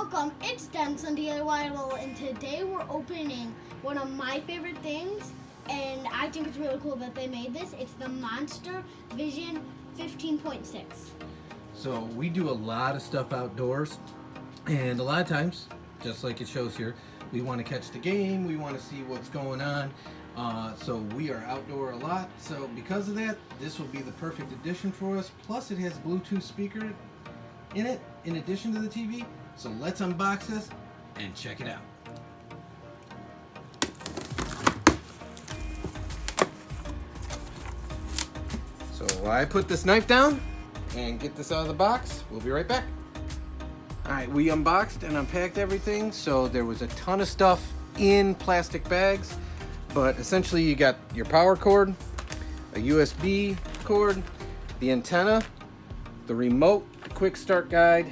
Welcome, it's Denson DIY, and today we're opening one of my favorite things, and I think it's really cool that they made this. It's the Monster Vision 15.6. So we do a lot of stuff outdoors, and a lot of times, just like it shows here, we want to catch the game, we want to see what's going on. So we are outdoor a lot, so because of that, this will be the perfect addition for us. Plus it has Bluetooth speaker in it, in addition to the TV. So let's unbox this and check it out. So while I put this knife down and get this out of the box, we'll be right back. Alright, we unboxed and unpacked everything. So there was a ton of stuff in plastic bags, but essentially you got your power cord, a USB cord, the antenna, the remote, the quick start guide,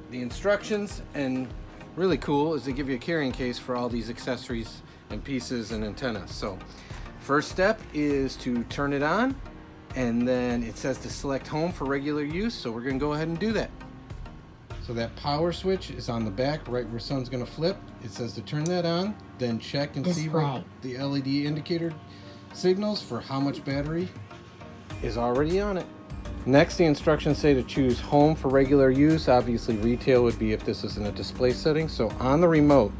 the instructions, and really cool is they give you a carrying case for all these accessories and pieces and antennas. So first step is to turn it on, and then it says to select home for regular use, so we're going to go ahead and do that. So that power switch is on the back right where sun's going to flip. It says to turn that on, then check and see what the LED indicator signals for how much battery is already on it. Next, the instructions say to choose home for regular use. Obviously retail would be if this is in a display setting. So on the remote,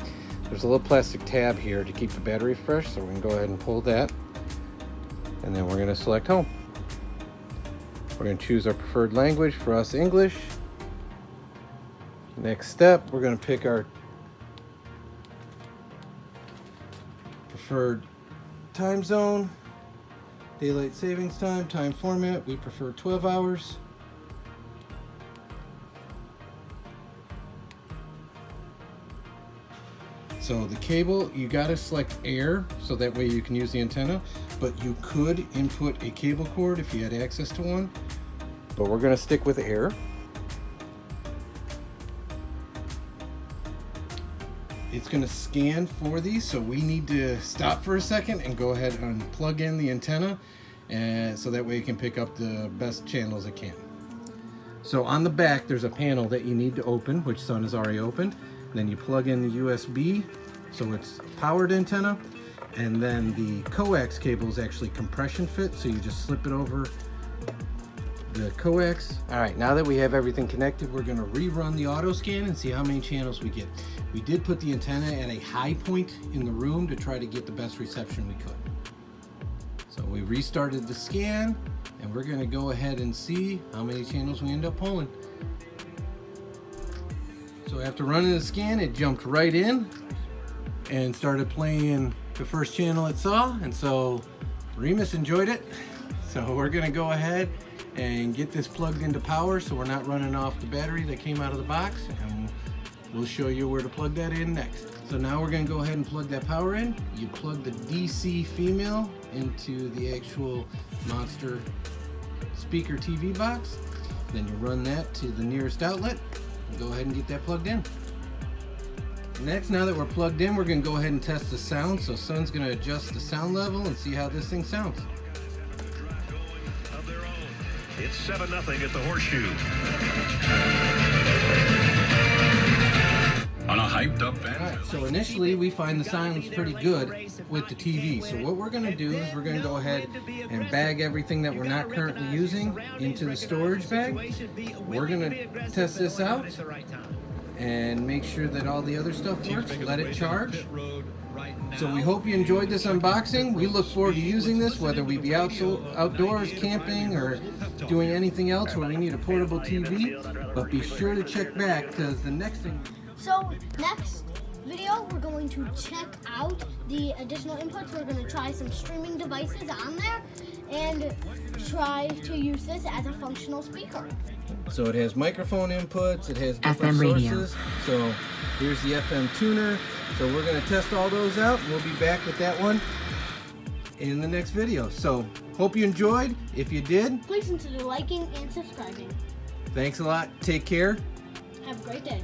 there's a little plastic tab here to keep the battery fresh, so we can go ahead and pull that, and then we're going to select home. We're going to choose our preferred language, for us English. Next step, we're going to pick our preferred time zone, daylight savings time, time format. We prefer 12 hours. So the cable, you got to select air so that way you can use the antenna, but you could input a cable cord if you had access to one, but we're going to stick with air. It's going to scan for these, so we need to stop for a second and go ahead and plug in the antenna, and so that way it can pick up the best channels it can. So on the back there's a panel that you need to open, which Sun has already opened. Then you plug in the USB, so it's a powered antenna, and then the coax cable is actually compression fit, so you just slip it over the coax. Alright, now that we have everything connected, we're going to rerun the auto scan and see how many channels we get. We did put the antenna at a high point in the room to try to get the best reception we could. So we restarted the scan, and we're going to go ahead and see how many channels we end up pulling. So after running the scan, it jumped right in and started playing the first channel it saw, and so Remus enjoyed it. So we're going to go ahead and get this plugged into power so we're not running off the battery that came out of the box, and we'll show you where to plug that in next. So now we're going to go ahead and plug that power in. You plug the DC female into the actual Monster speaker TV box, then you run that to the nearest outlet and go ahead and get that plugged in. Next, now that we're plugged in, we're going to go ahead and test the sound. So Sun's going to adjust the sound level and see how this thing sounds. It's 7-0 at the Horseshoe. On a hyped up van. Alright, so initially we find the sound's pretty good with the TV. So what we're going to do is we're going to go ahead and bag everything that we're not currently using into the storage bag. We're going to test this out and make sure that all the other stuff works. Let it charge. So we hope you enjoyed this unboxing. We look forward to using this, whether we be outdoors, camping, or doing anything else where we need a portable TV. But be sure to check back, because the next thing... So next video, we're going to check out the additional inputs. We're going to try some streaming devices on there and try to use this as a functional speaker. So it has microphone inputs, it has different sources. So here's the FM tuner. So we're going to test all those out. We'll be back with that one in the next video. So hope you enjoyed. If you did, please consider liking and subscribing. Thanks a lot. Take care. Have a great day.